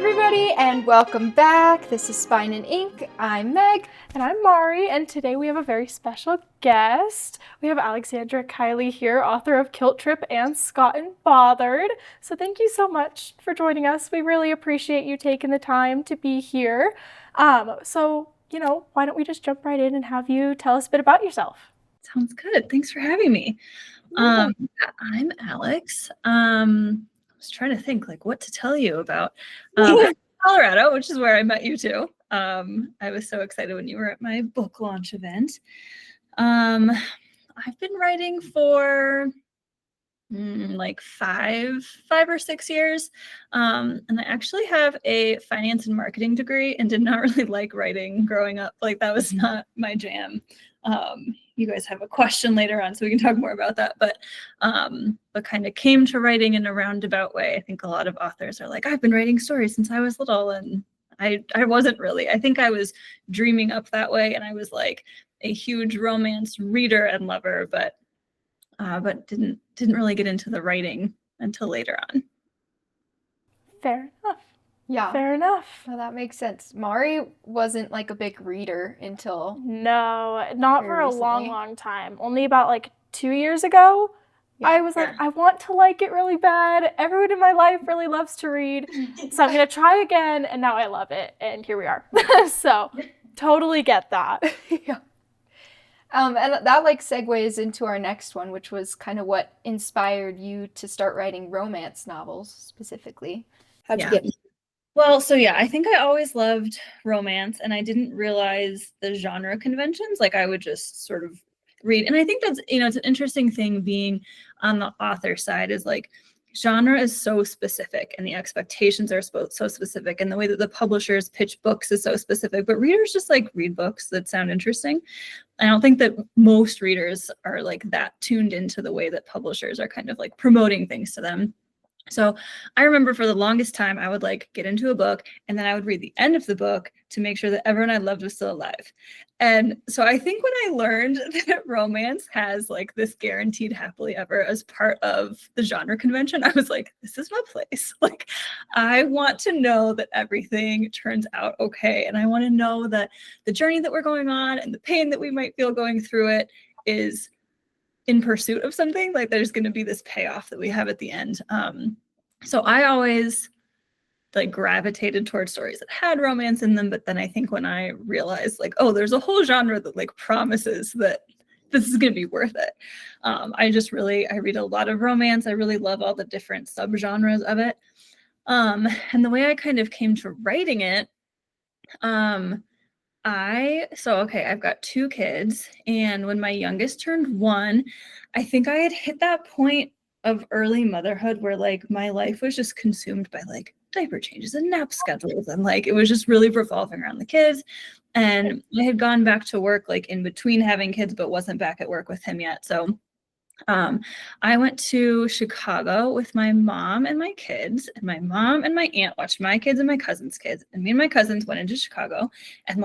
everybody, and welcome back. This is Spine and Ink. I'm Meg. And I'm Mari, and today we have a very special guest. We have Alexandra Kiley here, author of Kilt Trip and Scot and Bothered. So thank you so much for joining us. We really appreciate you taking the time to be here. Why don't we just jump right in and have you tell us a bit about yourself? Sounds good. Thanks for having me. I'm Alex. I was trying to think what to tell you about Colorado, which is where I met you too. I was so excited when you were at my book launch event. I've been writing for five or 6 years. And I actually have a finance and marketing degree and did not really like writing growing up. That was not my jam. You guys have a question later on, so we can talk more about that. But kind of came to writing in a roundabout way. I think a lot of authors are like, I've been writing stories since I was little, and I wasn't really. I think I was dreaming up that way, and I was like a huge romance reader and lover, but didn't really get into the writing until later on. Fair enough. Yeah. Fair enough. Well, that makes sense. Mari wasn't like a big reader until No, not for a recently. long time. Only about 2 years ago. Yeah. I was like, I want to like it really bad. Everyone in my life really loves to read. So I'm going to try again. And now I love it. And here we are. So totally get that. Yeah. And that segues into our next one, which was kind of what inspired you to start writing romance novels specifically. How'd you get? Well, so yeah, I think I always loved romance, and I didn't realize the genre conventions. I would just sort of read. And I think that's, it's an interesting thing being on the author side is genre is so specific and the expectations are so specific, and the way that the publishers pitch books is so specific, but readers just read books that sound interesting. I don't think that most readers are that tuned into the way that publishers are kind of promoting things to them. So I remember for the longest time, I would get into a book and then I would read the end of the book to make sure that everyone I loved was still alive. And so I think when I learned that romance has this guaranteed happily ever as part of the genre convention, I was like, this is my place. I want to know that everything turns out okay. And I want to know that the journey that we're going on and the pain that we might feel going through it is in pursuit of something. There's going to be this payoff that we have at the end. So I always gravitated towards stories that had romance in them. But then I think when I realized there's a whole genre that promises that this is going to be worth it. I read a lot of romance. I really love all the different subgenres of it. And the way I kind of came to writing it, I've got 2 kids, and when my youngest turned 1, I think I had hit that point of early motherhood where my life was just consumed by diaper changes and nap schedules, and it was just really revolving around the kids. And I had gone back to work in between having kids, but wasn't back at work with him yet. So I went to Chicago with my mom and my kids, and my mom and my aunt watched my kids and my cousin's kids, and me and my cousins went into Chicago and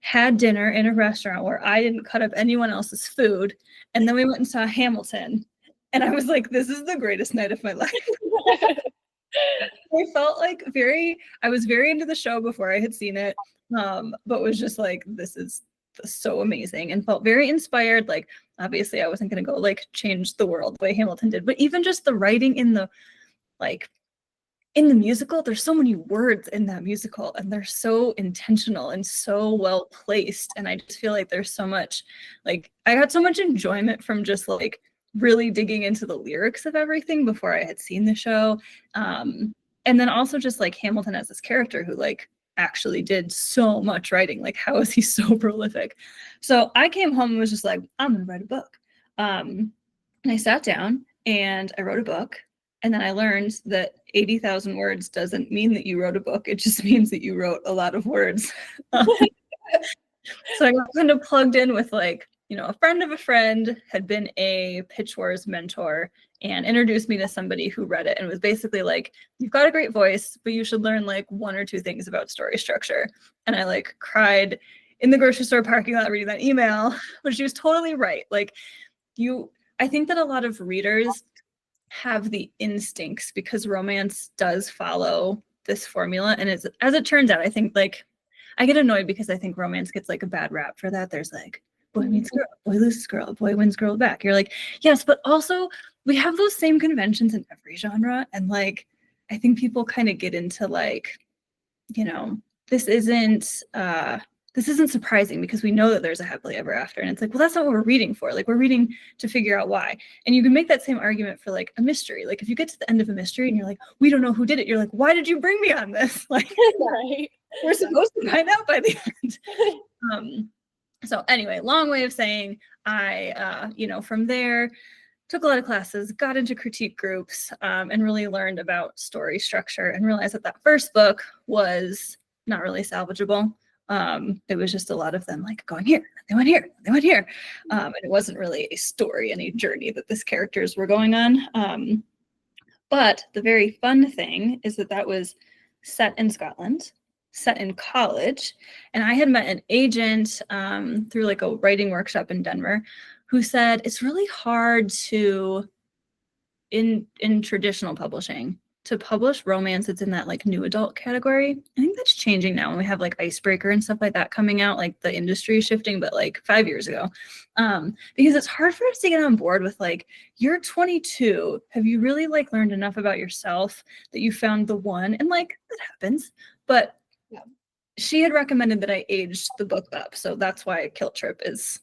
had dinner in a restaurant where I didn't cut up anyone else's food. And then we went and saw Hamilton, and I was like, this is the greatest night of my life. I felt I was very into the show before I had seen it, but was just this is so amazing, and felt very inspired. Obviously I wasn't going to go change the world the way Hamilton did, but even just the writing in the in the musical, there's so many words in that musical, and they're so intentional and so well placed. And I just feel there's so much I got so much enjoyment from just really digging into the lyrics of everything before I had seen the show. And then also just Hamilton as this character who actually did so much writing. How is he so prolific? So I came home and was just I'm gonna write a book. And I sat down and I wrote a book. And then I learned that 80,000 words doesn't mean that you wrote a book. It just means that you wrote a lot of words. So I got kind of plugged in with a friend of a friend had been a Pitch Wars mentor and introduced me to somebody who read it and was basically you've got a great voice, but you should learn 1 or 2 things about story structure. And I cried in the grocery store parking lot reading that email, but she was totally right. I think that a lot of readers have the instincts, because romance does follow this formula. And as it turns out, I think like I get annoyed because I think romance gets like a bad rap for that. There's like boy meets girl, boy loses girl, boy wins girl back. You're like, yes, but also we have those same conventions in every genre. And like, I think people kind of get into like, you know, this isn't surprising because we know that there's a happily ever after. And it's like, well, that's not what we're reading for. Like, we're reading to figure out why. And you can make that same argument for like a mystery. Like, if you get to the end of a mystery and you're like, we don't know who did it, you're like, why did you bring me on this? Like, Right. we're supposed to find out by the end. So anyway, long way of saying I, from there, took a lot of classes, got into critique groups, and really learned about story structure and realized that first book was not really salvageable. It was just a lot of them like going here, they went here, they went here. And it wasn't really a story, any journey that these characters were going on. But the very fun thing is that was set in Scotland, set in college. And I had met an agent through like a writing workshop in Denver who said it's really hard to, in traditional publishing, to publish romance that's in that like new adult category. I think that's changing now when we have like Icebreaker and stuff like that coming out, like the industry is shifting, but like 5 years ago. Because it's hard for us to get on board with like, you're 22. Have you really like learned enough about yourself that you found the one? And like, that happens. But yeah, she had recommended that I age the book up. So that's why Kilt Trip is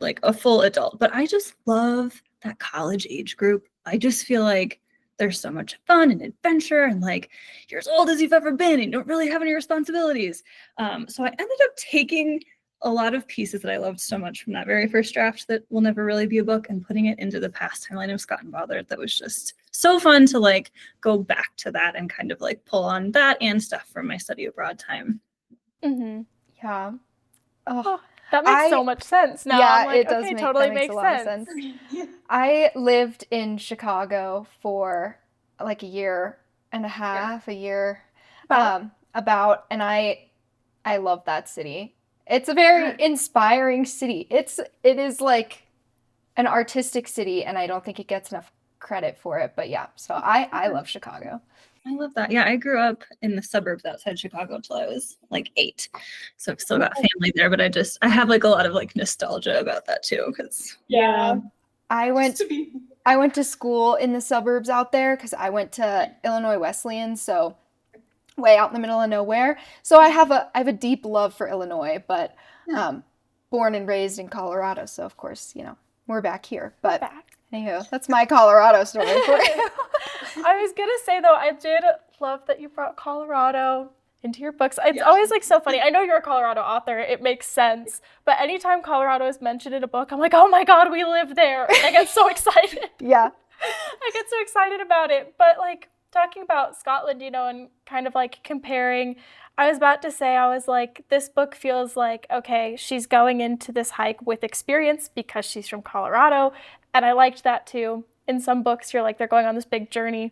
like a full adult. But I just love that college age group. I just feel like there's so much fun and adventure and like you're as old as you've ever been and you don't really have any responsibilities. So I ended up taking a lot of pieces that I loved so much from that very first draft that will never really be a book and putting it into the past timeline of Scot and Bothered. That was just so fun to like go back to that and kind of like pull on that and stuff from my study abroad time. Mm-hmm. Yeah. Oh, that makes so much sense now. Yeah, I'm like, it does okay, make, totally that makes makes a lot sense. of sense. I lived in Chicago for like a year and a half, a year, and I love that city. It's a very inspiring city. It is like an artistic city, and I don't think it gets enough credit for it. But yeah, so I love Chicago. I love that. Yeah, I grew up in the suburbs outside Chicago till I was like 8. So I've still got family there, but I have like a lot of like nostalgia about that too. Because I went to school in the suburbs out there because I went to Illinois Wesleyan, so way out in the middle of nowhere. So I have a deep love for Illinois, but born and raised in Colorado, so of course, we're back here. But anywho, that's my Colorado story for you. I was gonna say though, I did love that you brought Colorado into your books. It's always like so funny. I know you're a Colorado author, it makes sense, but anytime Colorado is mentioned in a book, I'm like, oh my god, we live there. I get so excited. Yeah. I get so excited about it. But like talking about Scotland, and kind of like comparing, I was about to say, I was like, this book feels like, okay, she's going into this hike with experience because she's from Colorado. And I liked that too. In some books, you're like, they're going on this big journey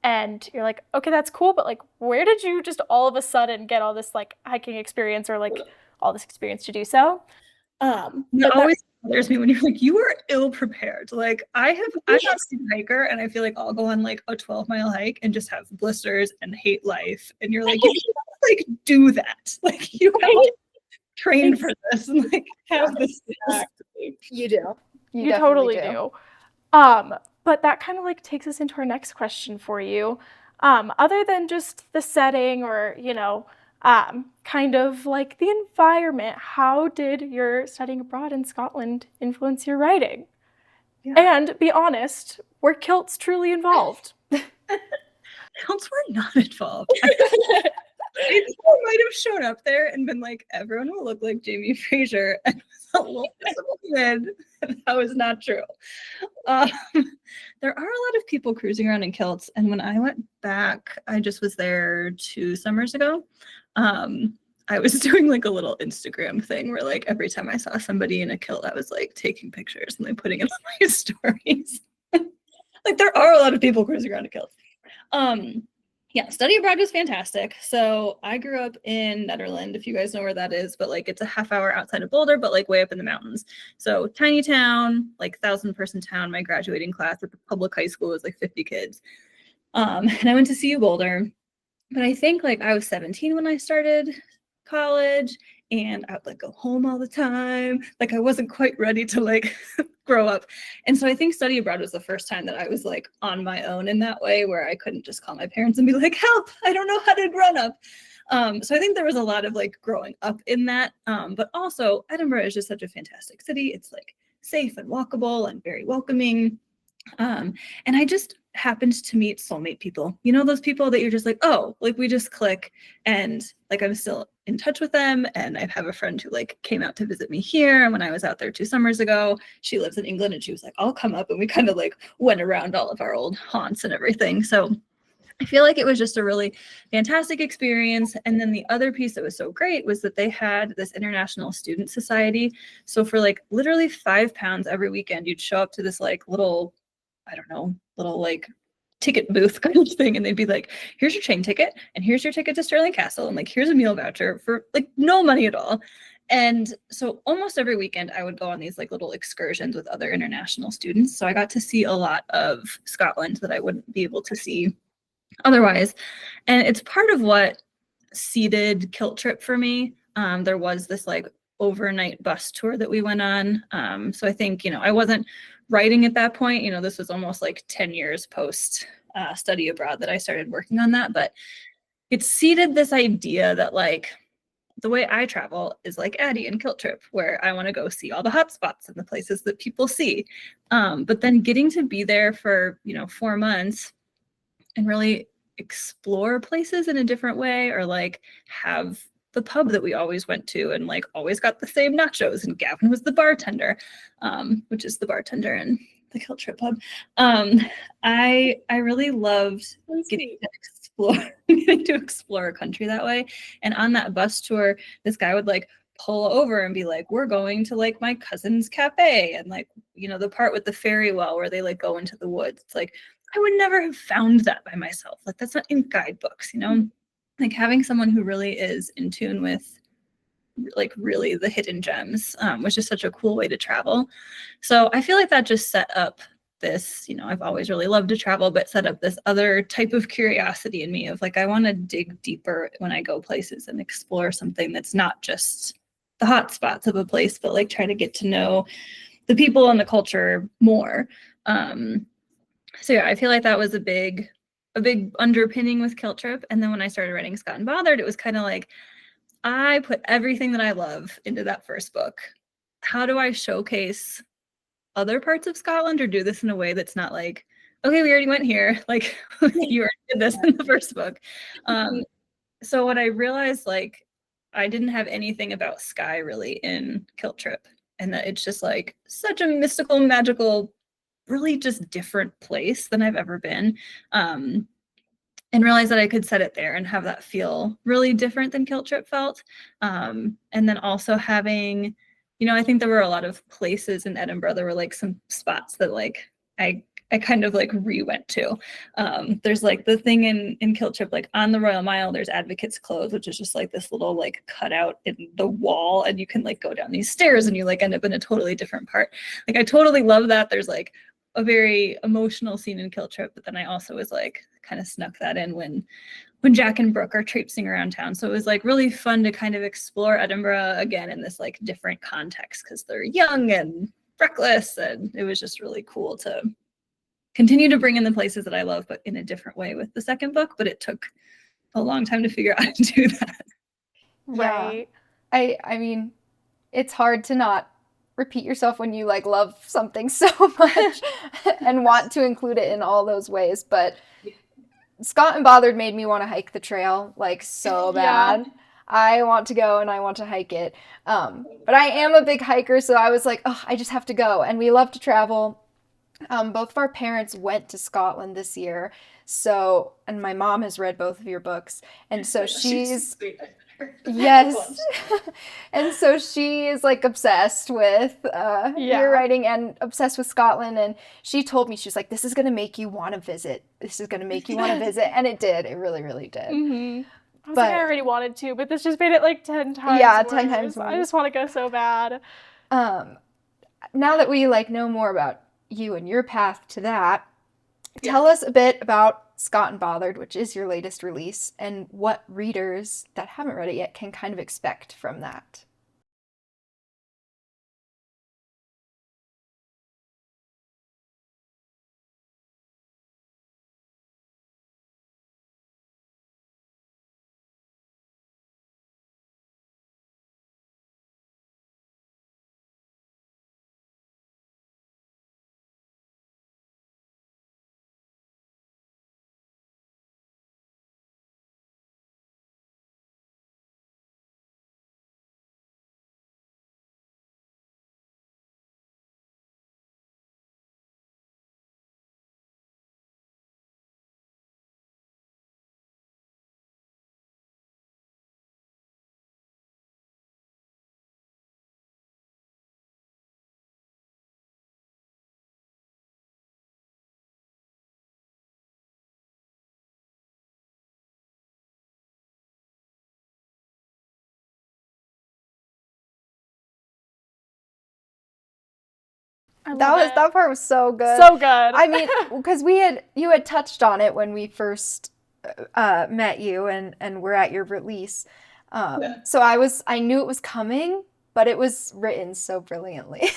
and you're like, okay, that's cool. But like, where did you just all of a sudden get all this like hiking experience or like all this experience to do so? It always bothers me when you're like, you were ill prepared. Like I'm not a hiker and I feel like I'll go on like a 12-mile hike and just have blisters and hate life. And you're like, you can't like do that. Like you have to train for this and like have this. You do. You totally do. But that kind of like takes us into our next question for you. Other than just the setting or, kind of like the environment, how did your studying abroad in Scotland influence your writing? Yeah. And be honest, were kilts truly involved? Kilts were not involved. I might have shown up there and been like, everyone will look like Jamie Fraser and was a little disappointed. That was not true. There are a lot of people cruising around in kilts, and when I went back, I just was there 2 summers ago. I was doing like a little Instagram thing where like every time I saw somebody in a kilt, I was like taking pictures and like putting it on my stories. Like there are a lot of people cruising around in kilts. Yeah, study abroad was fantastic. So I grew up in Netherlands, if you guys know where that is, but like it's a half hour outside of Boulder, but like way up in the mountains. So tiny town, like 1,000-person town. My graduating class at the public high school was like 50 kids. And I went to CU Boulder. But I think like I was 17 when I started college, and I would like go home all the time. Like I wasn't quite ready to like grow up. And so I think study abroad was the first time that I was like on my own in that way, where I couldn't just call my parents and be like, help, I don't know how to grown up. So I think there was a lot of like growing up in that. But also Edinburgh is just such a fantastic city. It's like safe and walkable and very welcoming. And I just happened to meet soulmate people. You know, those people that you're just like, oh, like we just click, and like I'm still in touch with them. And I have a friend who like came out to visit me here. And when I was out there 2 summers ago, she lives in England, and she was like, I'll come up. And we kind of like went around all of our old haunts and everything. So I feel like it was just a really fantastic experience. And then the other piece that was so great was that they had this international student society. So for like literally £5 every weekend, you'd show up to this like little, I don't know, little like ticket booth kind of thing. And they'd be like, here's your train ticket, and here's your ticket to Stirling Castle. And like, here's a meal voucher for like no money at all. And so almost every weekend I would go on these like little excursions with other international students. So I got to see a lot of Scotland that I wouldn't be able to see otherwise. And it's part of what seeded Kilt Trip for me. There was this like overnight bus tour that we went on. So I think, you know, I wasn't writing at that point. You know, this was almost like 10 years post study abroad that I started working on that. But it seeded this idea that like the way I travel is like Addie and Kilt Trip, where I want to go see all the hot spots and the places that people see. But then getting to be there for, you know, 4 months and really explore places in a different way, or like have the pub that we always went to and like always got the same nachos, and Gavin was the bartender, which is the bartender in the Kilt Trip pub. I really loved getting to explore a country that way. And on that bus tour, this guy would like pull over and be like, we're going to like my cousin's cafe, and like, you know, the part with the ferry well where they like go into the woods. It's like, I would never have found that by myself. Like that's not in guidebooks, you know? Like having someone who really is in tune with like really the hidden gems, which is such a cool way to travel. So I feel like that just set up this, you know, I've always really loved to travel, but set up this other type of curiosity in me of like, I want to dig deeper when I go places and explore something that's not just the hot spots of a place, but like try to get to know the people and the culture more. So yeah, I feel like that was a big underpinning with Kilt Trip. And then when I started writing Scot and Bothered, it was kind of like, I put everything that I love into that first book. How do I showcase other parts of Scotland, or do this in a way that's not like, okay, we already went here. Like you already did this in the first book. So what I realized, like, I didn't have anything about Skye really in Kilt Trip, and that it's just like such a mystical, magical, really just different place than I've ever been. And realize that I could set it there and have that feel really different than Kilt Trip felt. And then also having, you know, I think there were a lot of places in Edinburgh. There were like some spots that like I kind of like re-went to. There's like the thing in Kilt Trip, like on the Royal Mile, there's Advocate's Close, which is just like this little like cutout in the wall, and you can like go down these stairs and you like end up in a totally different part. Like I totally love that. There's like a very emotional scene in Kilt Trip, but then I also was like kind of snuck that in when Jack and Brooke are traipsing around town. So it was like really fun to kind of explore Edinburgh again in this like different context, because they're young and reckless, and it was just really cool to continue to bring in the places that I love, but in a different way with the second book. But it took a long time to figure out how to do that. Right. Yeah. I mean, it's hard to not repeat yourself when you like love something so much and want to include it in all those ways. But Scot and Bothered made me want to hike the trail like so bad. Yeah. I want to go and I want to hike it. But I am a big hiker, so I was like, oh, I just have to go. And we love to travel. Both of our parents went to Scotland this year. So, and my mom has read both of your books. And so she's yes. And so she is like obsessed with your writing and obsessed with Scotland. And she told me, she was like, this is going to make you want to visit. This is going to make you want to visit. And it did. It really, really did. Mm-hmm. I was like, I already wanted to, but this just made it like 10 times Yeah, worse. 10 times worse. I just want to go so bad. Now that we like know more about you and your path to that, tell us a bit about Scot and Bothered, which is your latest release, and what readers that haven't read it yet can kind of expect from that. That part was so good. So good. I mean, because you had touched on it when we first met you and were at your release. So I knew it was coming, but it was written so brilliantly.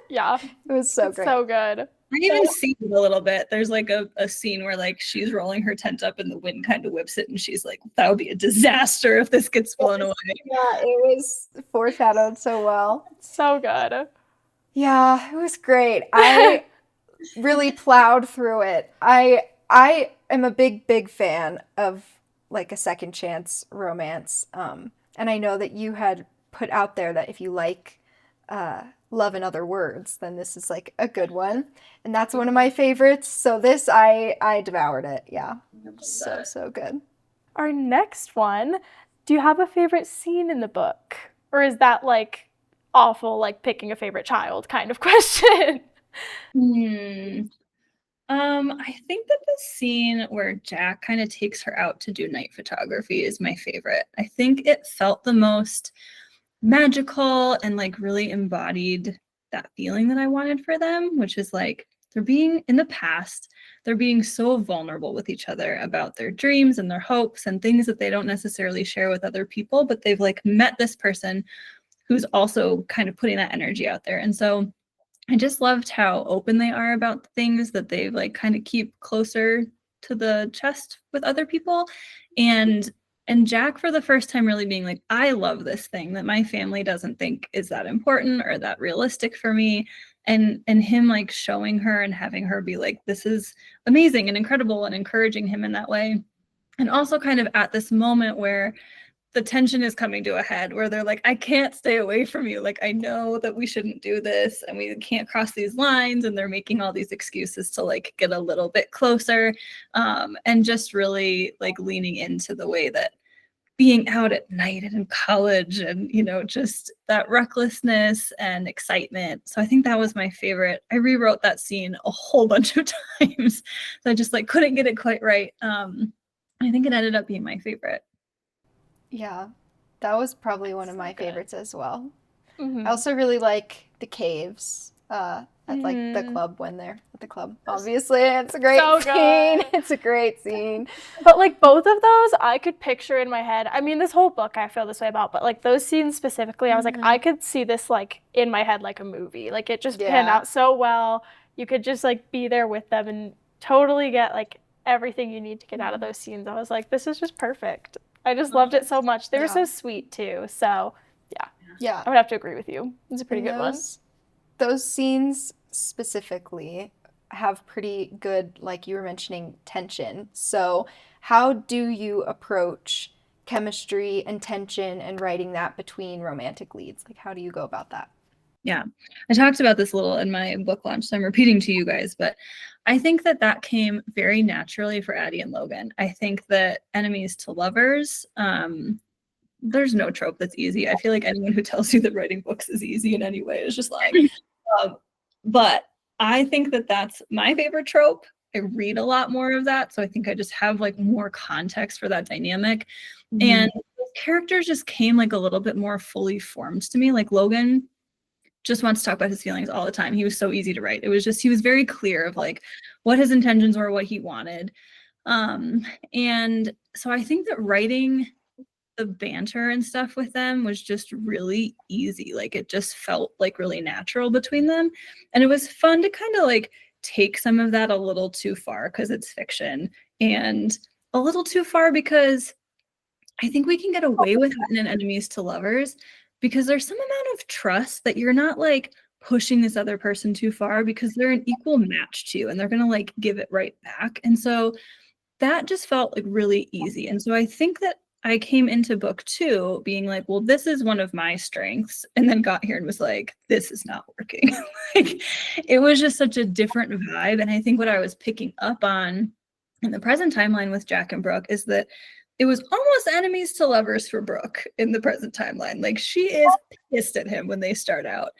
Yeah. It was so great. So good. I even see it a little bit. There's like a scene where like she's rolling her tent up and the wind kind of whips it and she's like, that would be a disaster if this gets blown away. Yeah, it was foreshadowed so well. So good. Yeah, it was great. I really plowed through it. I am a big fan of like a second chance romance. And I know that you had put out there that if you like Love in Other Words, then this is like a good one. And that's one of my favorites. So this I devoured it. Yeah. So good. Our next one, do you have a favorite scene in the book? Or is that like awful, like picking a favorite child kind of question? I think that the scene where Jack kind of takes her out to do night photography is my favorite. I think it felt the most magical and like really embodied that feeling that I wanted for them, which is like they're being in the past, they're being so vulnerable with each other about their dreams and their hopes and things that they don't necessarily share with other people, but they've like met this person who's also kind of putting that energy out there. And so I just loved how open they are about the things that they like kind of keep closer to the chest with other people. And Jack for the first time really being like, I love this thing that my family doesn't think is that important or that realistic for me. And him like showing her and having her be like, this is amazing and incredible, and encouraging him in that way. And also kind of at this moment where the tension is coming to a head, where they're like, I can't stay away from you. Like, I know that we shouldn't do this and we can't cross these lines. And they're making all these excuses to like get a little bit closer. And just really like leaning into the way that being out at night and in college and, you know, just that recklessness and excitement. So I think that was my favorite. I rewrote that scene a whole bunch of times. So I just like couldn't get it quite right. I think it ended up being my favorite. Yeah, that was probably one of my favorites as well. Mm-hmm. I also really like the caves at like the club when they're at the club. Obviously, it's a great scene. It's a great scene. But like both of those, I could picture in my head. I mean, this whole book I feel this way about, but like those scenes specifically, I was like, I could see this like in my head like a movie. Like it just panned out so well. You could just like be there with them and totally get like everything you need to get out of those scenes. I was like, this is just perfect. I just loved it so much. They were so sweet too. So yeah, I would have to agree with you. It's a pretty good one. Those scenes specifically have pretty good, like you were mentioning, tension. So how do you approach chemistry and tension and writing that between romantic leads? Like, how do you go about that? Yeah, I talked about this a little in my book launch, so I'm repeating to you guys, but I think that that came very naturally for Addie and Logan. I think that enemies to lovers, there's no trope that's easy. I feel like anyone who tells you that writing books is easy in any way is just lying. But I think that that's my favorite trope. I read a lot more of that, so I think I just have like more context for that dynamic. And those characters just came like a little bit more fully formed to me. Like Logan just wants to talk about his feelings all the time. He was so easy to write. It was just, he was very clear of like what his intentions were, what he wanted. And so I think that writing the banter and stuff with them was just really easy. Like it just felt like really natural between them. And it was fun to kind of like take some of that a little too far because it's fiction, and a little too far because I think we can get away with it in enemies to lovers because there's some amount of trust that you're not like pushing this other person too far because they're an equal match to you and they're going to like give it right back. And so that just felt like really easy. And so I think that I came into book 2 being like, well, this is one of my strengths, and then got here and was like, this is not working. Like it was just such a different vibe. And I think what I was picking up on in the present timeline with Jack and Brooke is that it was almost enemies to lovers for Brooke in the present timeline. Like she is pissed at him when they start out.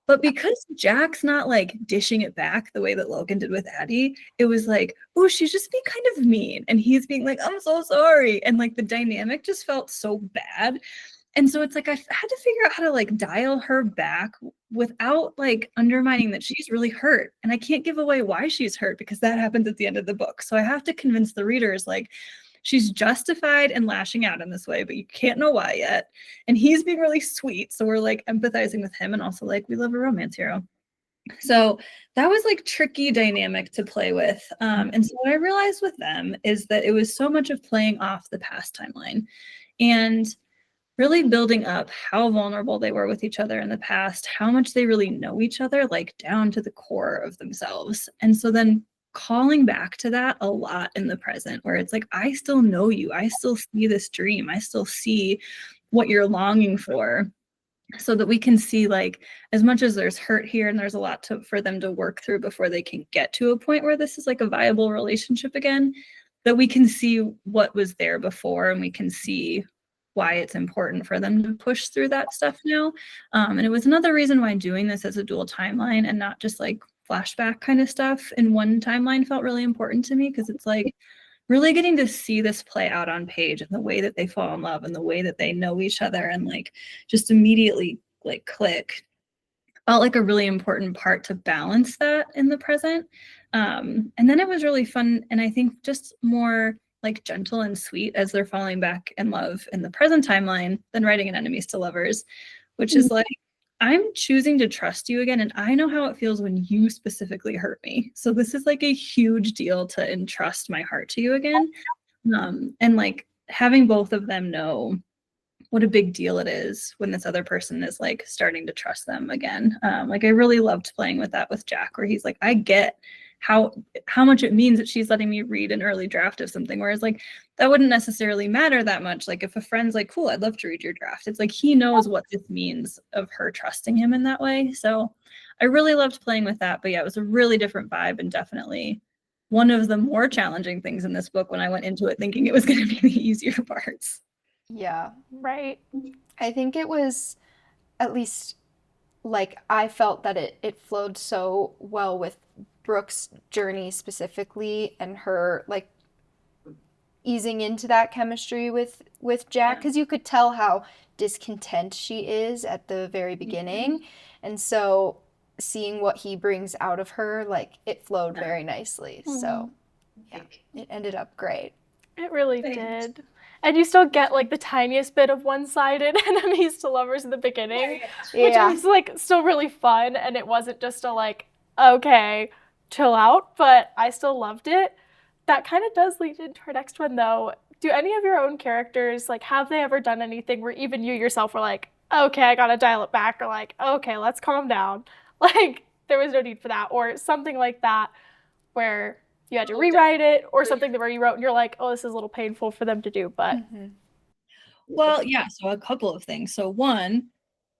But because Jack's not like dishing it back the way that Logan did with Addie, it was like, oh, she's just being kind of mean. And he's being like, I'm so sorry. And like the dynamic just felt so bad. And so it's like I had to figure out how to like dial her back without like undermining that she's really hurt. And I can't give away why she's hurt because that happens at the end of the book. So I have to convince the readers like, she's justified in lashing out in this way, but you can't know why yet. And he's being really sweet. So we're like empathizing with him and also like, we love a romance hero. So that was like tricky dynamic to play with. And so what I realized with them is that it was so much of playing off the past timeline and really building up how vulnerable they were with each other in the past, how much they really know each other, like down to the core of themselves. And so then calling back to that a lot in the present, where it's like, I still know you. I still see this dream. I still see what you're longing for, so that we can see like, as much as there's hurt here and there's a lot for them to work through before they can get to a point where this is like a viable relationship again, that we can see what was there before and we can see why it's important for them to push through that stuff now. And it was another reason why doing this as a dual timeline and not just like flashback kind of stuff in one timeline felt really important to me, because it's like really getting to see this play out on page and the way that they fall in love and the way that they know each other and like just immediately like click felt like a really important part to balance that in the present. And then it was really fun, and I think just more like gentle and sweet as they're falling back in love in the present timeline than writing an enemies to lovers, which is like, I'm choosing to trust you again, and I know how it feels when you specifically hurt me. So this is like a huge deal to entrust my heart to you again. And like having both of them know what a big deal it is when this other person is like starting to trust them again. Like I really loved playing with that with Jack, where he's like, I get how much it means that she's letting me read an early draft of something, whereas like that wouldn't necessarily matter that much. Like if a friend's like, cool, I'd love to read your draft, it's like he knows what this means of her trusting him in that way. So I really loved playing with that. But yeah, it was a really different vibe, and definitely one of the more challenging things in this book when I went into it thinking it was going to be the easier parts. Yeah. Right. I think it was, at least like I felt that it flowed so well with Brooke's journey specifically, and her like easing into that chemistry with Jack, because you could tell how discontent she is at the very beginning. And so seeing what he brings out of her, like it flowed very nicely. So yeah, it ended up great. It really did. And you still get like the tiniest bit of one-sided enemies to lovers in the beginning, which was like still really fun. And it wasn't just a like, okay, chill out, but I still loved it. That kind of does lead into our next one though. Do any of your own characters, like, have they ever done anything where even you yourself were like, okay, I gotta dial it back, or like, okay, let's calm down? Like, there was no need for that, or something like that where you had to rewrite it, or something where you wrote and you're like, oh, this is a little painful for them to do, but. Well, yeah, so a couple of things. So one,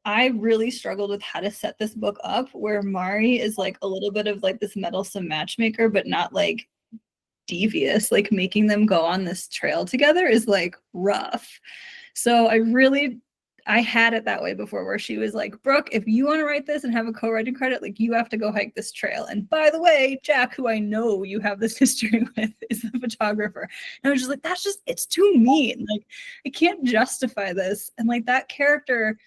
I really struggled with how to set this book up where Mari is like a little bit of like this meddlesome matchmaker, but not like devious. Like making them go on this trail together is like rough. So I had it that way before, where she was like, Brooke, if you want to write this and have a co-writing credit, like you have to go hike this trail. And by the way, Jack, who I know you have this history with, is the photographer. And I was just like, it's too mean. Like I can't justify this. And like that character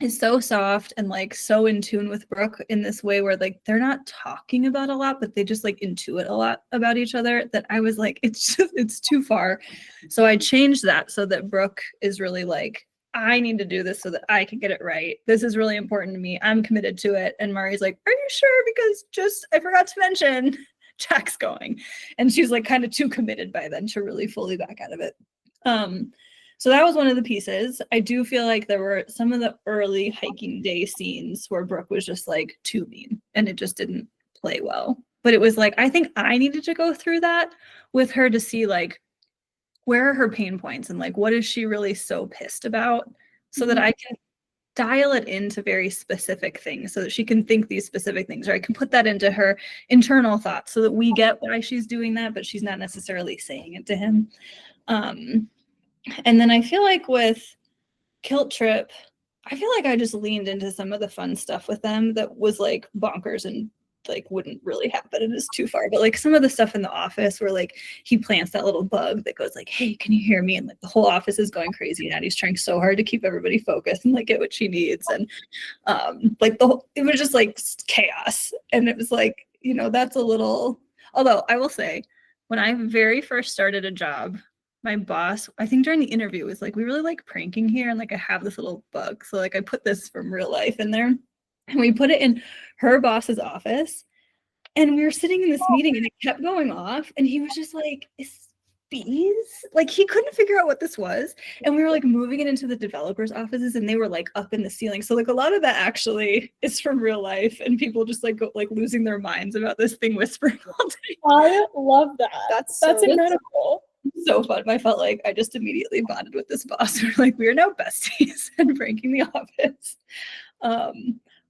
is so soft and like so in tune with Brooke in this way where like they're not talking about a lot, but they just like intuit a lot about each other, that I was like, it's too far. So I changed that so that Brooke is really like, I need to do this so that I can get it right. This is really important to me. I'm committed to it. And Mari's like, are you sure? Because just, I forgot to mention, Jack's going. And she's like kind of too committed by then to really fully back out of it. So that was one of the pieces. I do feel like there were some of the early hiking day scenes where Brooke was just like too mean and it just didn't play well. But it was like, I think I needed to go through that with her to see like, where are her pain points and like, what is she really so pissed about, so that I can dial it into very specific things so that she can think these specific things, or I can put that into her internal thoughts so that we get why she's doing that, but she's not necessarily saying it to him. And then I feel like with Kilt Trip, I feel like I just leaned into some of the fun stuff with them that was like bonkers and like wouldn't really happen. It is too far. But like some of the stuff in the office where like he plants that little bug that goes like, hey, can you hear me? And like the whole office is going crazy. And Addie's trying so hard to keep everybody focused and like get what she needs. And like it was just like chaos. And it was like, you know, that's a little, although I will say, when I very first started a job, my boss, I think during the interview, was like, we really like pranking here. And like, I have this little bug. So like, I put this from real life in there and we put it in her boss's office. And we were sitting in this meeting and it kept going off. And he was just like, is bees? Like, he couldn't figure out what this was. And we were like moving it into the developers' offices and they were like up in the ceiling. So like a lot of that actually is from real life and people just like go, like losing their minds about this thing whispering all day. I love that. That's incredible. So fun. I felt like I just immediately bonded with this boss. We're like, we are now besties and pranking the office.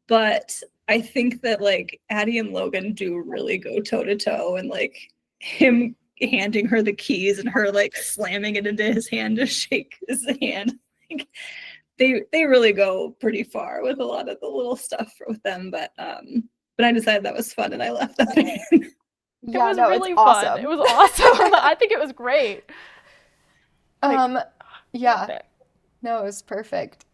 But I think that like Addie and Logan do really go toe to toe, and like him handing her the keys and her like slamming it into his hand to shake his hand. Like, they really go pretty far with a lot of the little stuff with them. But I decided that was fun and I left that in. It was really fun. Awesome. It was awesome. I think it was great. Yeah. No, it was perfect.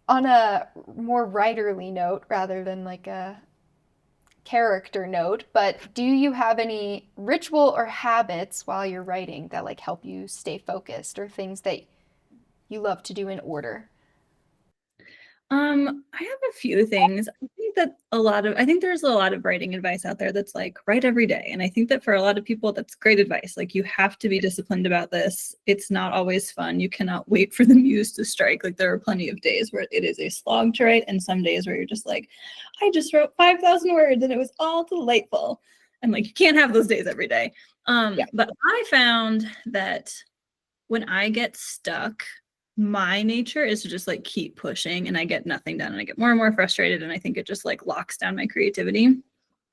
On a more writerly note rather than like a character note, but do you have any ritual or habits while you're writing that like help you stay focused, or things that you love to do in order? I have a few things. I think there's a lot of writing advice out there that's like write every day. And I think that for a lot of people, that's great advice. Like you have to be disciplined about this. It's not always fun. You cannot wait for the muse to strike. Like there are plenty of days where it is a slog to write, and some days where you're just like, I just wrote 5,000 words and it was all delightful. And like you can't have those days every day. But I found that when I get stuck, my nature is to just like keep pushing and I get nothing done and I get more and more frustrated, and I think it just like locks down my creativity.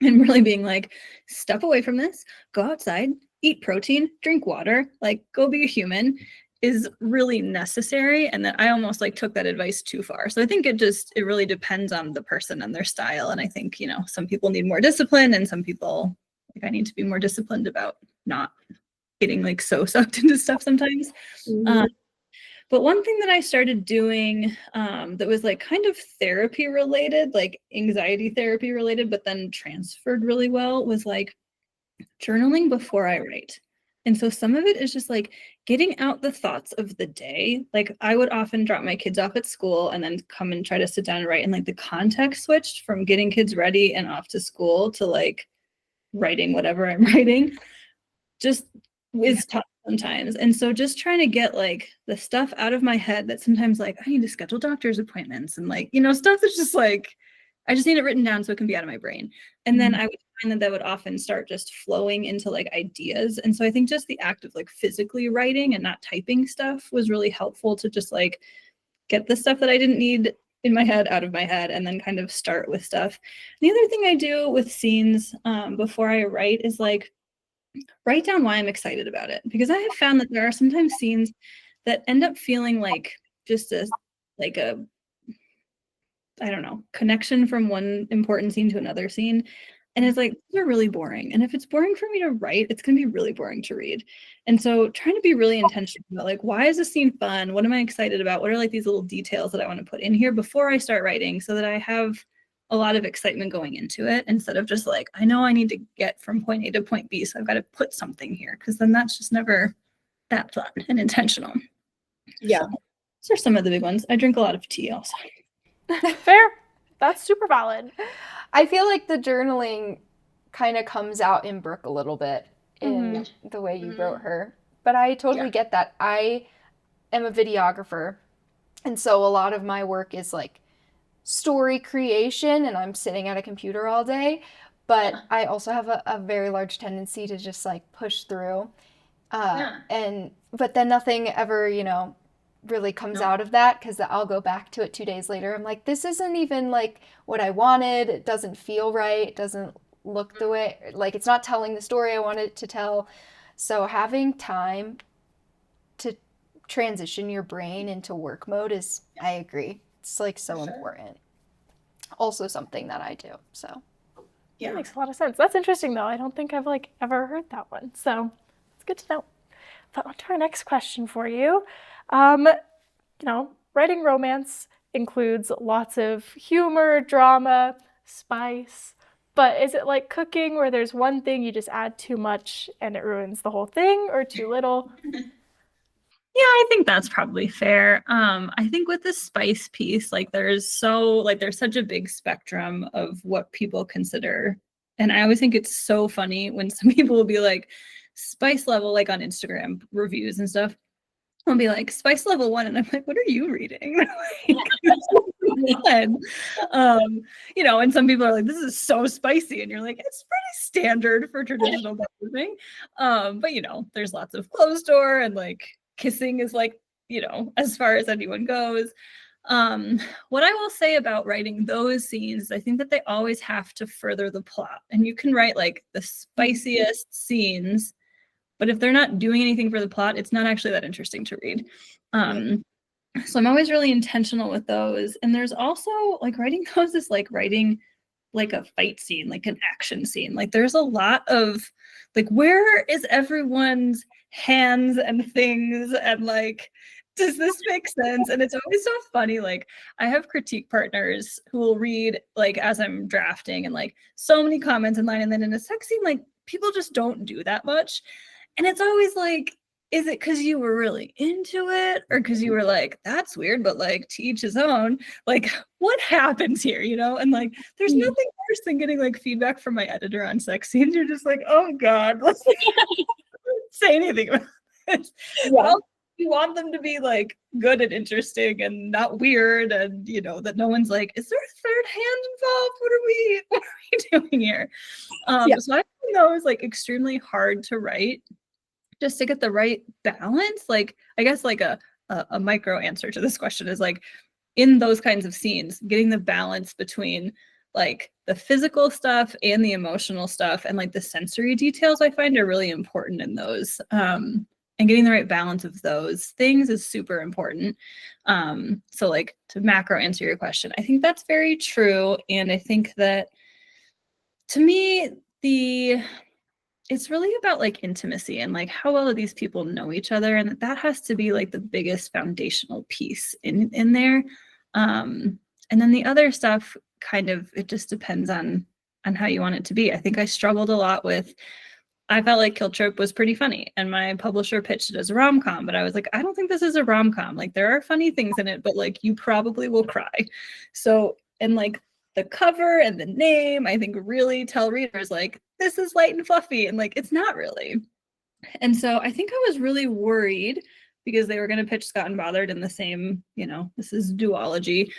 And really being like, step away from this, go outside, eat protein, drink water, like go be a human is really necessary. And that I almost like took that advice too far. So I think it really depends on the person and their style. And I think, you know, some people need more discipline and some people like I need to be more disciplined about not getting like so sucked into stuff sometimes. But one thing that I started doing that was like kind of therapy related, like anxiety therapy related, but then transferred really well, was like journaling before I write. And so some of it is just like getting out the thoughts of the day. Like I would often drop my kids off at school and then come and try to sit down and write. And like the context switched from getting kids ready and off to school to like writing whatever I'm writing just is tough sometimes. And so just trying to get like the stuff out of my head that sometimes like I need to schedule doctor's appointments and like, you know, stuff that's just like, I just need it written down so it can be out of my brain. And then I would find that would often start just flowing into like ideas. And so I think just the act of like physically writing and not typing stuff was really helpful to just like get the stuff that I didn't need in my head out of my head and then kind of start with stuff. And the other thing I do with scenes before I write is like write down why I'm excited about it, because I have found that there are sometimes scenes that end up feeling like just a I don't know, connection from one important scene to another scene. And it's like, they're really boring. And if it's boring for me to write, it's going to be really boring to read. And so trying to be really intentional about like, why is this scene fun? What am I excited about? What are like these little details that I want to put in here before I start writing so that I have a lot of excitement going into it instead of just like, I know I need to get from point A to point B, so I've got to put something here, because then that's just never that fun and intentional. Yeah. So, those are some of the big ones. I drink a lot of tea also. Fair. That's super valid. I feel like the journaling kind of comes out in Brooke a little bit in the way you wrote her. But I totally get that. I am a videographer, and so a lot of my work is like story creation, and I'm sitting at a computer all day. But I also have a very large tendency to just like push through. But then nothing ever, really comes out of that, because I'll go back to it 2 days later. I'm like, this isn't even like what I wanted. It doesn't feel right. It doesn't look the way, like it's not telling the story I wanted it to tell. So having time to transition your brain into work mode is, I agree, it's like so important. Also something that I do. So that makes a lot of sense. That's interesting though. I don't think I've like ever heard that one. So it's good to know. But on to our next question for you. Writing romance includes lots of humor, drama, spice. But is it like cooking where there's one thing you just add too much and it ruins the whole thing, or too little? Yeah, I think that's probably fair. I think with the spice piece, like there's such a big spectrum of what people consider. And I always think it's so funny when some people will be like, spice level, like on Instagram reviews and stuff. I'll be like, spice level 1, and I'm like, what are you reading? And some people are like, this is so spicy, and you're like, it's pretty standard for traditional cooking. But there's lots of closed door, and like kissing is like, as far as anyone goes. What I will say about writing those scenes, I think that they always have to further the plot, and you can write like the spiciest scenes, but if they're not doing anything for the plot, it's not actually that interesting to read. So I'm always really intentional with those. And there's also like writing those is like writing like a fight scene, like an action scene. Like there's a lot of like, where is everyone's hands and things, and like, does this make sense? And it's always so funny. Like I have critique partners who will read like as I'm drafting, and like so many comments in line, and then in a sex scene, like people just don't do that much. And it's always like, is it because you were really into it, or because you were like, that's weird, but like to each his own? Like, what happens here, And like, there's nothing worse than getting like feedback from my editor on sex scenes. You're just like, oh God, let's say anything about this. Well, you want them to be like good and interesting and not weird, and that no one's like, is there a third hand involved? What are we doing here? So I find those like extremely hard to write, just to get the right balance. Like I guess like a micro answer to this question is like, in those kinds of scenes, getting the balance between like the physical stuff and the emotional stuff, and like the sensory details, I find are really important in those. And getting the right balance of those things is super important. So like to macro answer your question, I think that's very true. And I think that to me, it's really about like intimacy and like how well these people know each other, and that has to be like the biggest foundational piece in there. And then the other stuff kind of, it just depends on how you want it to be. I think I struggled a lot with, I felt like Kilt Trip was pretty funny, and my publisher pitched it as a rom-com, but I was like, I don't think this is a rom-com. Like there are funny things in it, but like you probably will cry. So, and like the cover and the name, I think really tell readers like, this is light and fluffy, and like it's not really. And so I think I was really worried, because they were going to pitch Scot and Bothered in the same, this is duology,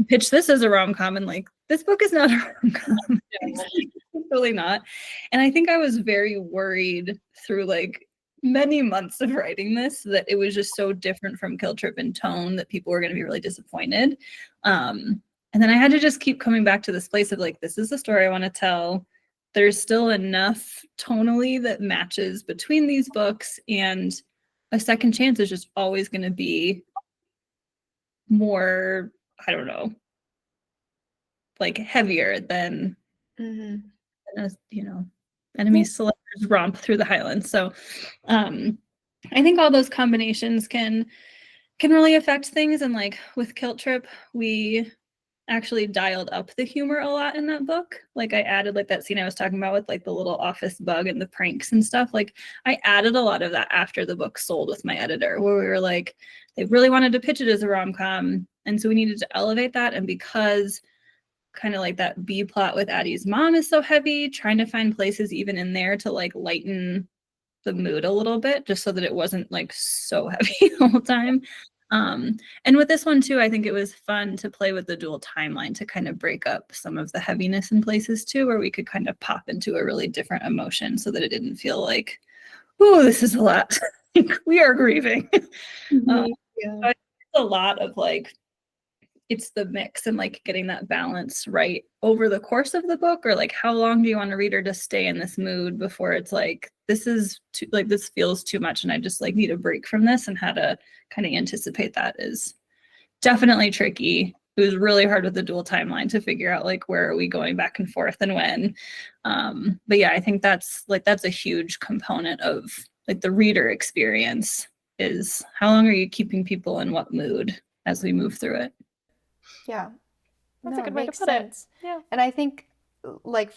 pitch this as a rom-com, and like this book is not a rom-com. It's really not. And I think I was very worried through like many months of writing this that it was just so different from Kilt Trip in tone that people were going to be really disappointed. And then I had to just keep coming back to this place of like, this is the story I want to tell. There's still enough tonally that matches between these books, and a second chance is just always going to be more, I don't know, like heavier than enemies selectors romp through the Highlands. So I think all those combinations can really affect things. And like with Kilt Trip, we actually dialed up the humor a lot in that book. Like I added like that scene I was talking about with like the little office bug and the pranks and stuff. Like I added a lot of that after the book sold with my editor, where we were like, they really wanted to pitch it as a rom-com. And so we needed to elevate that. And because kind of like that B plot with Addie's mom is so heavy, trying to find places even in there to like lighten the mood a little bit, just so that it wasn't like so heavy the whole time. And with this one too, I think it was fun to play with the dual timeline to kind of break up some of the heaviness in places too, where we could kind of pop into a really different emotion so that it didn't feel like, oh, this is a lot. We are grieving. Yeah. So it's a lot of like, it's the mix and like getting that balance right over the course of the book, or like how long do you want a reader to stay in this mood before it's like, this is too, like, this feels too much and I just like need a break from this, and how to kind of anticipate that is definitely tricky. It was really hard with the dual timeline to figure out like, where are we going back and forth and when. But yeah, I think that's a huge component of like the reader experience, is how long are you keeping people in what mood as we move through it. Yeah. That's a good it way to makes put sense. it. Yeah. And I think like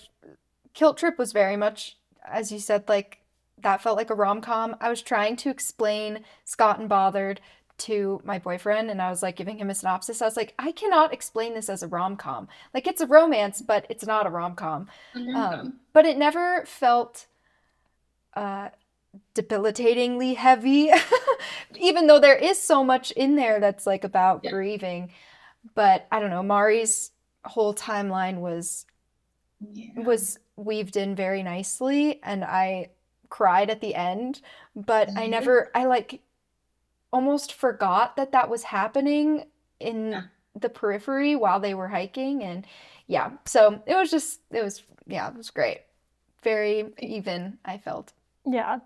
Kilt Trip was very much, as you said, like that felt like a rom-com. I was trying to explain Scot and Bothered to my boyfriend, and I was like giving him a synopsis. I was like, I cannot explain this as a rom-com. Like it's a romance, but it's not a rom-com. But it never felt debilitatingly heavy, even though there is so much in there that's like about grieving. But I don't know, Mari's whole timeline was weaved in very nicely, and I cried at the end, but I like almost forgot that was happening in the periphery while they were hiking. And yeah, so it was great. Very even, I felt. Yeah.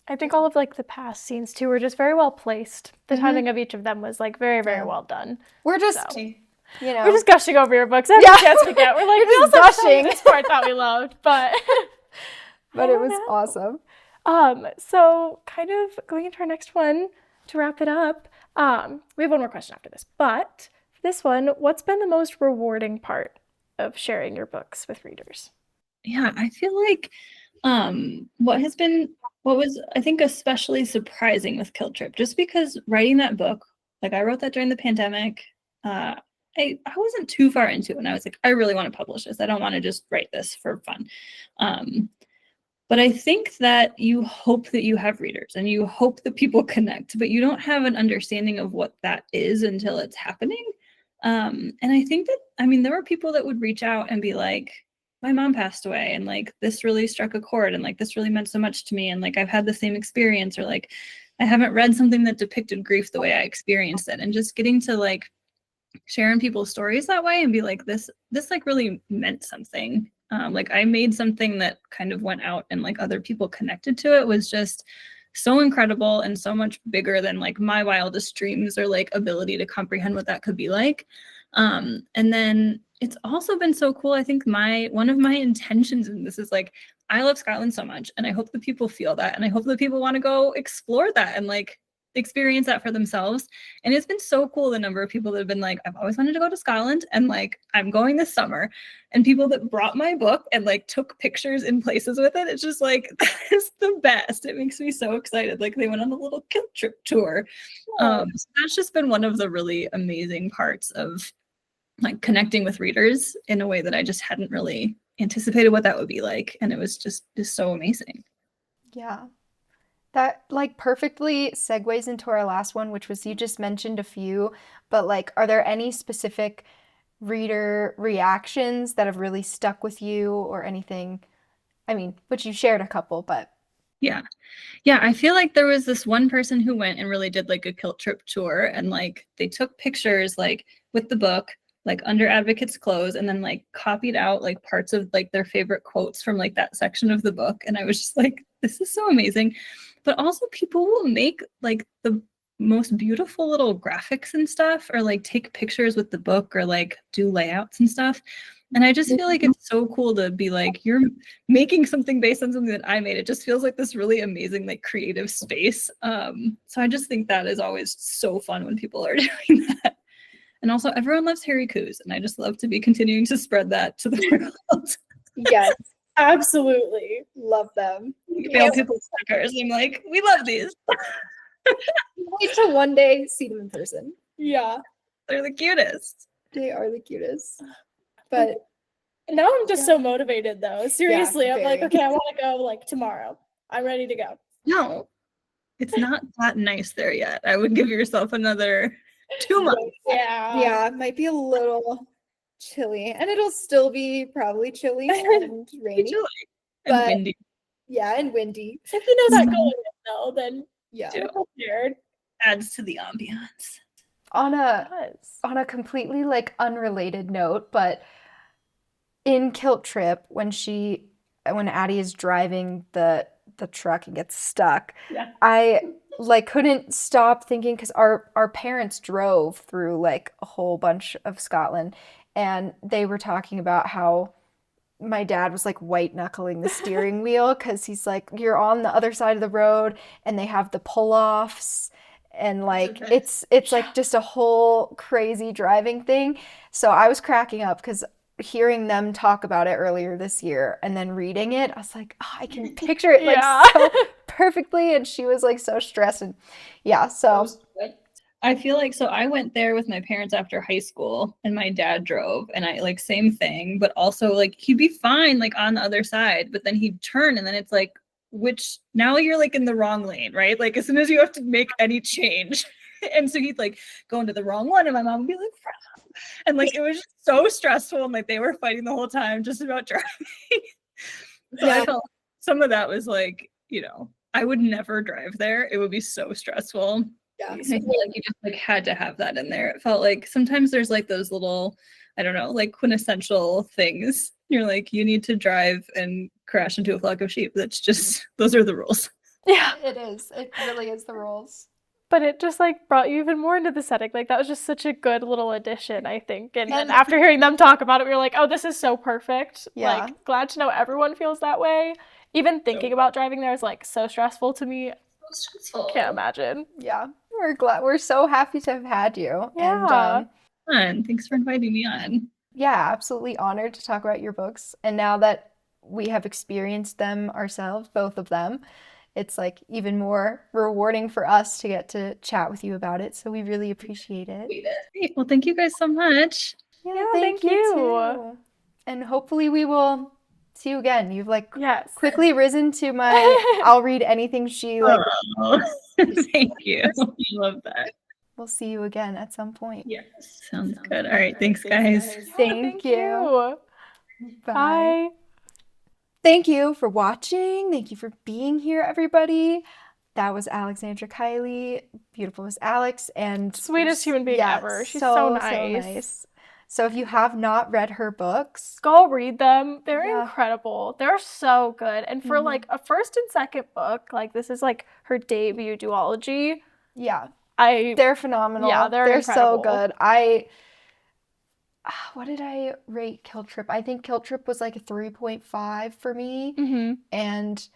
I think all of like the past scenes too were just very well placed. The timing of each of them was like very, very well done. We're just, we're just gushing over your books every chance we get. We're like, we also gushing this part that we loved, but it was awesome. So kind of going into our next one to wrap it up. We have one more question after this, but for this one, what's been the most rewarding part of sharing your books with readers? Yeah, I feel like what was I think especially surprising with Kilt Trip, just because writing that book, like I wrote that during the pandemic, I wasn't too far into it, and I was like, I really want to publish this. I don't want to just write this for fun. But I think that you hope that you have readers and you hope that people connect, but you don't have an understanding of what that is until it's happening. And I think that, there were people that would reach out and be like, my mom passed away, and like this really struck a chord, and like this really meant so much to me, and like I've had the same experience, or like I haven't read something that depicted grief the way I experienced it. And just getting to like share in people's stories that way and be like, this like really meant something. Like I made something that kind of went out and like other people connected to it, was just so incredible and so much bigger than like my wildest dreams or like ability to comprehend what that could be like. And then it's also been so cool. I think one of my intentions in this is like, I love Scotland so much, and I hope that people feel that, and I hope that people want to go explore that and like experience that for themselves. And it's been so cool, the number of people that have been like, I've always wanted to go to Scotland, and like I'm going this summer, and people that brought my book and like took pictures in places with it. It's just like, that's the best. It makes me so excited. Like they went on a little Kilt Trip tour. So that's just been one of the really amazing parts of like connecting with readers in a way that I just hadn't really anticipated what that would be like. And it was just so amazing. Yeah. That like perfectly segues into our last one, which was, you just mentioned a few, but like, are there any specific reader reactions that have really stuck with you or anything? Which you shared a couple, but. Yeah, I feel like there was this one person who went and really did like a Kilt Trip tour, and like they took pictures like with the book, like under advocates' clothes, and then like copied out like parts of like their favorite quotes from like that section of the book. And I was just like, this is so amazing. But also people will make like the most beautiful little graphics and stuff, or like take pictures with the book, or like do layouts and stuff. And I just feel like it's so cool to be like, you're making something based on something that I made. It just feels like this really amazing, like creative space. So I just think that is always so fun when people are doing that. And also everyone loves Harry Coos, and I just love to be continuing to spread that to the world. Yes, absolutely. Love them. Mail people stickers. I'm like, we love these. Wait till one day see them in person. Yeah, They're the cutest. They are the cutest. But now I'm just so motivated though. Seriously, I'm like, very. okay, I want to go like tomorrow. I'm ready to go. No, it's not that nice there yet. I would give yourself another 2 months. Yeah. It might be a little chilly, and it'll still be probably chilly and rainy. And But- windy. Yeah, and windy. If you know that going in though, then Yeah. Too. you're prepared. Adds to the ambiance. On a completely like unrelated note, but in Kilt Trip, when Addie is driving the truck and gets stuck, Yeah. I like couldn't stop thinking, because our parents drove through like a whole bunch of Scotland, and they were talking about how my dad was like white knuckling the steering wheel, because he's like, you're on the other side of the road and they have the pull-offs, and like it's like just a whole crazy driving thing. So I was cracking up because hearing them talk about it earlier this year and then reading it, I was like, oh, I can picture it like so perfectly. And she was like so stressed, and yeah, so I feel like, so I went there with my parents after high school, and my dad drove, and I like same thing, but also like he'd be fine like on the other side, but then he'd turn, and then it's like, which now you're like in the wrong lane, right? Like as soon as you have to make any change. And so he'd like go into the wrong one, and my mom would be like, and like it was just so stressful, and like they were fighting the whole time just about driving. So I felt some of that was like, you know, I would never drive there. It would be so stressful. yeah. I feel like you just like had to have that in there. It felt like sometimes there's like those little, I don't know, like quintessential things. You're like, you need to drive and crash into a flock of sheep. That's just, those are the rules. Yeah. It is. It really is the rules. But it just like brought you even more into the setting. Like that was just such a good little addition, I think. And And- after hearing them talk about it, we were like, oh, this is so perfect. Yeah. Like glad to know everyone feels that way. Even thinking about driving there is like so stressful to me. Can't imagine. Yeah. We're so happy to have had you. Yeah. And Fun. Thanks for inviting me on. yeah, absolutely honored to talk about your books. And now that we have experienced them ourselves, both of them, it's like even more rewarding for us to get to chat with you about it. So we really appreciate it. Great. Well, thank you guys so much. Yeah, thank you. too. And hopefully we will see you again. You've like Yes. quickly risen to my I'll read anything she like. Oh, thank you. I love that. We'll see you again at some point. Yes. Sounds good. All right. Thanks, guys. Thank you. Bye. Thank you for watching. Thank you for being here, everybody. That was Alexandra Kiley, beautiful as Alex, and Sweetest human being ever. She's so nice. So if you have not read her books, Go read them. They're Yeah. incredible. They're so good. And for Mhm. like a first and second book, like this is like her debut duology. yeah, I they're phenomenal. Yeah, they're so incredible. good. What did I rate Kilt Trip? I think Kilt Trip was like a 3.5 for me, Mhm. and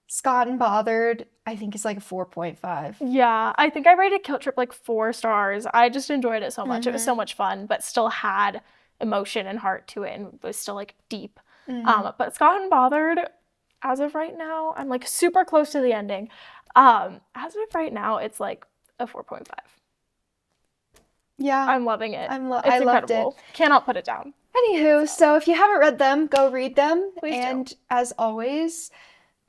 Scot and Bothered I think is like a 4.5. Yeah, I think I rated Kilt Trip like 4 stars. I just enjoyed it so much. It was Mhm. so much fun, but still had emotion and heart to it and was still like deep. Mhm. But Scot and Bothered, as of right now, I'm like super close to the ending. As of right now, it's like a 4.5. Yeah, I'm loving it. I It's loved it. incredible. Cannot put it down. Anywho, so if you haven't read them, go read them. Please do. And as always,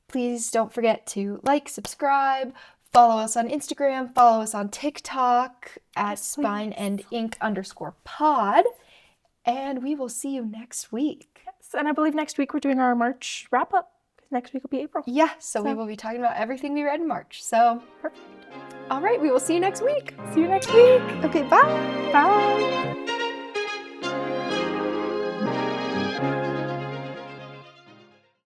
please don't forget to like, subscribe, follow us on Instagram, follow us on TikTok at spineandink_pod. And we will see you next week. Yes, and I believe next week we're doing our March wrap up. Next week will be April. Yeah, so we So- will be talking about everything we read in March. So, Perfect. all right, we will see you next week. See you next week. Okay, bye. Bye.